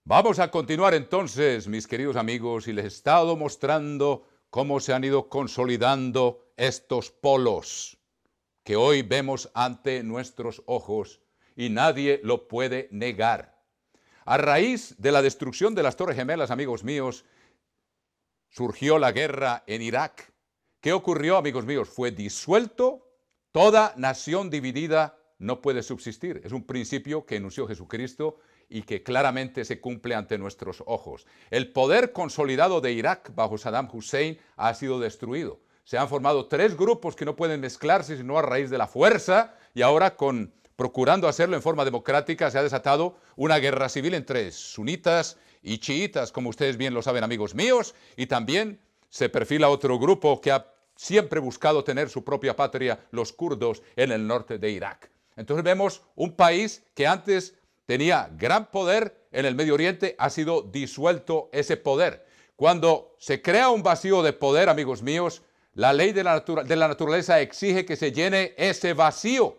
Vamos a continuar entonces, mis queridos amigos, y les he estado mostrando cómo se han ido consolidando estos polos que hoy vemos ante nuestros ojos y nadie lo puede negar. A raíz de la destrucción de las Torres Gemelas, amigos míos, surgió la guerra en Irak. ¿Qué ocurrió, amigos míos? Fue disuelto. Toda nación dividida no puede subsistir. Es un principio que enunció Jesucristo y que claramente se cumple ante nuestros ojos. El poder consolidado de Irak bajo Saddam Hussein ha sido destruido. Se han formado tres grupos que no pueden mezclarse sino a raíz de la fuerza, y ahora, procurando hacerlo en forma democrática, se ha desatado una guerra civil entre sunitas y chiitas, como ustedes bien lo saben, amigos míos, y también se perfila otro grupo que ha siempre buscado tener su propia patria, los kurdos, en el norte de Irak. Entonces vemos un país que antes tenía gran poder en el Medio Oriente, ha sido disuelto ese poder. Cuando se crea un vacío de poder, amigos míos, la ley de la naturaleza exige que se llene ese vacío.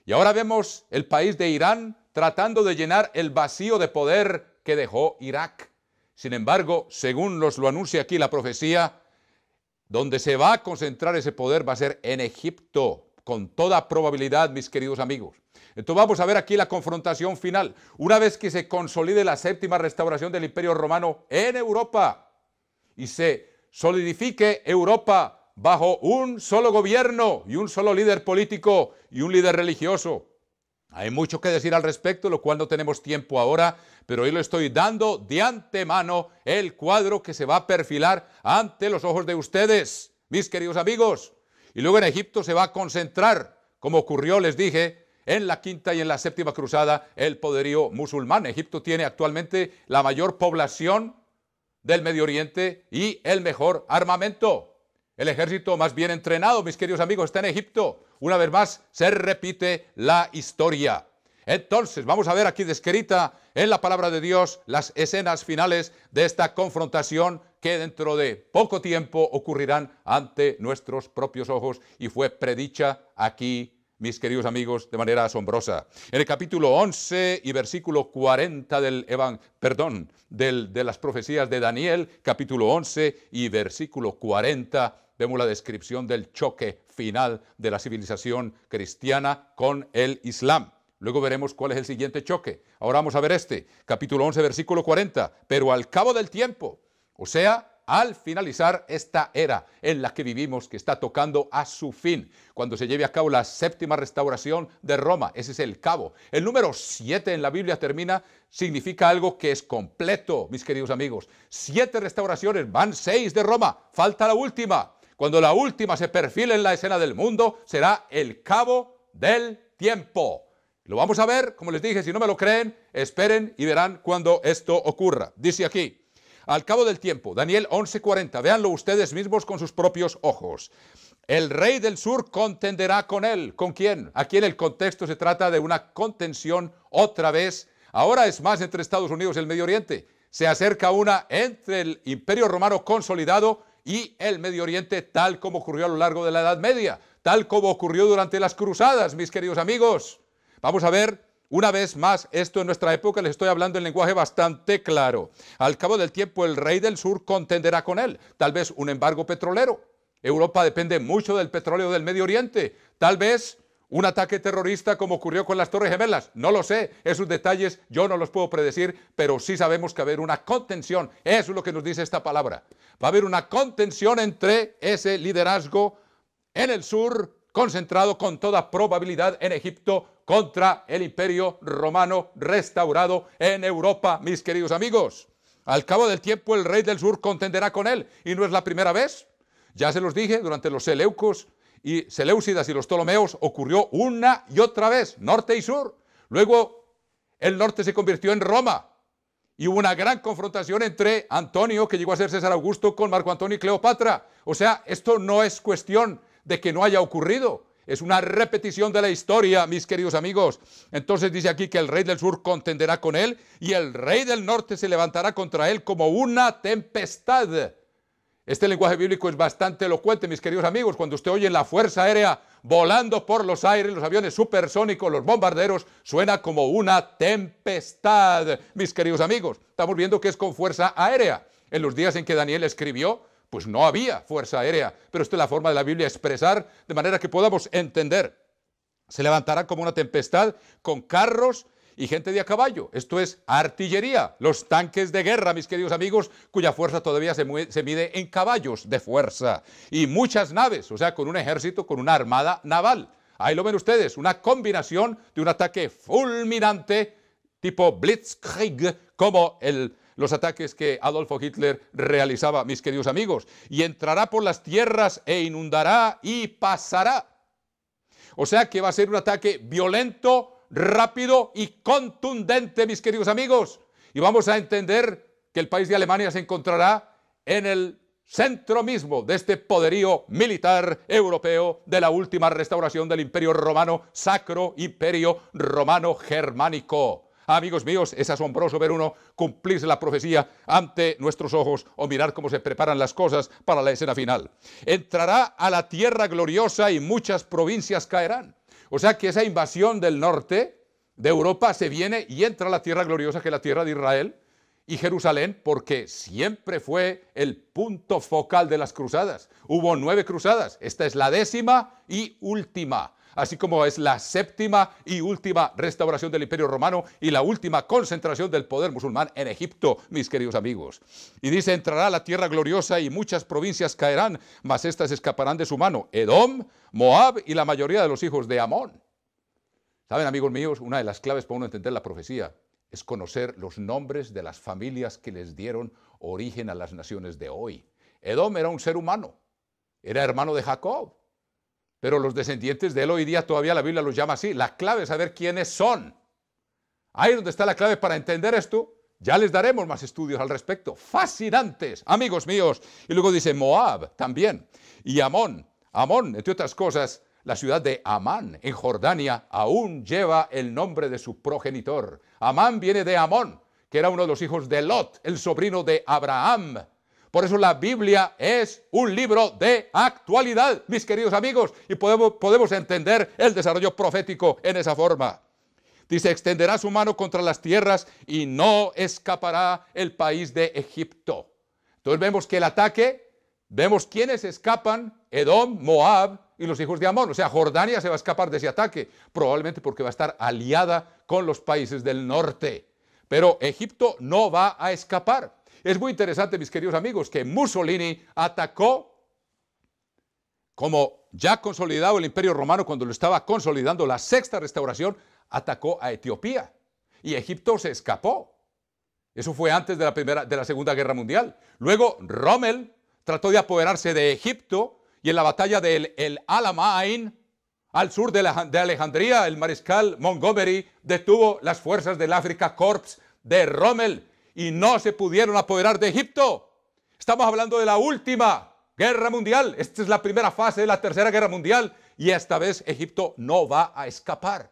Y ahora vemos el país de Irán tratando de llenar el vacío de poder que dejó Irak. Sin embargo, según lo anuncia aquí la profecía, donde se va a concentrar ese poder va a ser en Egipto, con toda probabilidad, mis queridos amigos. Entonces vamos a ver aquí la confrontación final. Una vez que se consolide la séptima restauración del Imperio Romano en Europa y se solidifique Europa bajo un solo gobierno y un solo líder político y un líder religioso. Hay mucho que decir al respecto, lo cual no tenemos tiempo ahora, pero hoy le estoy dando de antemano el cuadro que se va a perfilar ante los ojos de ustedes, mis queridos amigos. Y luego en Egipto se va a concentrar, como ocurrió, les dije, en la quinta y en la séptima cruzada, el poderío musulmán. Egipto tiene actualmente la mayor población del Medio Oriente y el mejor armamento. El ejército más bien entrenado, mis queridos amigos, está en Egipto. Una vez más, se repite la historia. Entonces, vamos a ver aquí descrita en la palabra de Dios las escenas finales de esta confrontación que dentro de poco tiempo ocurrirán ante nuestros propios ojos y fue predicha aquí, mis queridos amigos, de manera asombrosa. En el capítulo 11 y versículo 40 de las profecías de Daniel, capítulo 11 y versículo 40, vemos la descripción del choque final de la civilización cristiana con el Islam. Luego veremos cuál es el siguiente choque. Ahora vamos a ver capítulo 11, versículo 40. Pero al cabo del tiempo, o sea, al finalizar esta era en la que vivimos, que está tocando a su fin, cuando se lleve a cabo la séptima restauración de Roma, ese es el cabo. El número 7 en la Biblia significa algo que es completo, mis queridos amigos. 7 restauraciones, van 6 de Roma, falta la última. Cuando la última se perfile en la escena del mundo, será el cabo del tiempo. Lo vamos a ver, como les dije, si no me lo creen, esperen y verán cuando esto ocurra. Dice aquí, al cabo del tiempo, Daniel 11:40, véanlo ustedes mismos con sus propios ojos. El rey del sur contenderá con él. ¿Con quién? Aquí en el contexto se trata de una contención otra vez. Ahora es más entre Estados Unidos y el Medio Oriente. Se acerca una entre el Imperio Romano consolidado y el Medio Oriente, tal como ocurrió a lo largo de la Edad Media, tal como ocurrió durante las cruzadas, mis queridos amigos. Vamos a ver una vez más esto en nuestra época, les estoy hablando en lenguaje bastante claro. Al cabo del tiempo, el rey del sur contenderá con él. Tal vez un embargo petrolero. Europa depende mucho del petróleo del Medio Oriente. Tal vez un ataque terrorista como ocurrió con las Torres Gemelas. No lo sé, esos detalles yo no los puedo predecir, pero sí sabemos que va a haber una contención. Eso es lo que nos dice esta palabra. Va a haber una contención entre ese liderazgo en el sur, concentrado con toda probabilidad en Egipto, contra el Imperio Romano restaurado en Europa, mis queridos amigos. Al cabo del tiempo, el rey del sur contenderá con él, y no es la primera vez. Ya se los dije, durante los Seleucidas y los Ptolomeos ocurrió una y otra vez, norte y sur. Luego, el norte se convirtió en Roma, y hubo una gran confrontación entre Antonio, que llegó a ser César Augusto, con Marco Antonio y Cleopatra. O sea, esto no es cuestión de que no haya ocurrido. Es una repetición de la historia, mis queridos amigos. Entonces dice aquí que el rey del sur contenderá con él y el rey del norte se levantará contra él como una tempestad. Este lenguaje bíblico es bastante elocuente, mis queridos amigos. Cuando usted oye la fuerza aérea volando por los aires, los aviones supersónicos, los bombarderos, suena como una tempestad, mis queridos amigos. Estamos viendo que es con fuerza aérea. En los días en que Daniel escribió, pues no había fuerza aérea, pero esta es la forma de la Biblia expresar de manera que podamos entender. Se levantará como una tempestad con carros y gente de a caballo. Esto es artillería, los tanques de guerra, mis queridos amigos, cuya fuerza todavía se mide en caballos de fuerza. Y muchas naves, o sea, con un ejército, con una armada naval. Ahí lo ven ustedes, una combinación de un ataque fulminante tipo Blitzkrieg, como los ataques que Adolfo Hitler realizaba, mis queridos amigos. Y entrará por las tierras e inundará y pasará. O sea que va a ser un ataque violento, rápido y contundente, mis queridos amigos. Y vamos a entender que el país de Alemania se encontrará en el centro mismo de este poderío militar europeo de la última restauración del Imperio Romano, Sacro Imperio Romano Germánico. Amigos míos, es asombroso ver uno cumplirse la profecía ante nuestros ojos o mirar cómo se preparan las cosas para la escena final. Entrará a la tierra gloriosa y muchas provincias caerán. O sea que esa invasión del norte de Europa se viene y entra a la tierra gloriosa, que es la tierra de Israel y Jerusalén, porque siempre fue el punto focal de las cruzadas. Hubo 9 cruzadas, esta es la 10ª y última, así como es la 7ª y última restauración del Imperio Romano y la última concentración del poder musulmán en Egipto, mis queridos amigos. Y dice, entrará a la tierra gloriosa y muchas provincias caerán, mas éstas escaparán de su mano. Edom, Moab y la mayoría de los hijos de Amón. Saben, amigos míos, una de las claves para uno entender la profecía es conocer los nombres de las familias que les dieron origen a las naciones de hoy. Edom era un ser humano, era hermano de Jacob, pero los descendientes de él hoy día todavía la Biblia los llama así. La clave es saber quiénes son. Ahí es donde está la clave para entender esto. Ya les daremos más estudios al respecto. Fascinantes, amigos míos. Y luego dice Moab también. Y Amón. Amón, entre otras cosas, la ciudad de Amán, en Jordania, aún lleva el nombre de su progenitor. Amán viene de Amón, que era uno de los hijos de Lot, el sobrino de Abraham. Por eso la Biblia es un libro de actualidad, mis queridos amigos, y podemos entender el desarrollo profético en esa forma. Dice, extenderá su mano contra las tierras y no escapará el país de Egipto. Entonces vemos que el ataque, vemos quiénes escapan, Edom, Moab y los hijos de Amón. O sea, Jordania se va a escapar de ese ataque, probablemente porque va a estar aliada con los países del norte. Pero Egipto no va a escapar. Es muy interesante, mis queridos amigos, que Mussolini atacó, como ya consolidado el Imperio Romano, cuando lo estaba consolidando la 6ª restauración, atacó a Etiopía y Egipto se escapó. Eso fue antes de la Segunda Guerra Mundial. Luego Rommel trató de apoderarse de Egipto y en la batalla del El Alamein, al sur de Alejandría, el mariscal Montgomery detuvo las fuerzas del Afrika Korps de Rommel y no se pudieron apoderar de Egipto. Estamos hablando de la última guerra mundial. Esta es la primera fase de la Tercera Guerra Mundial y esta vez Egipto no va a escapar.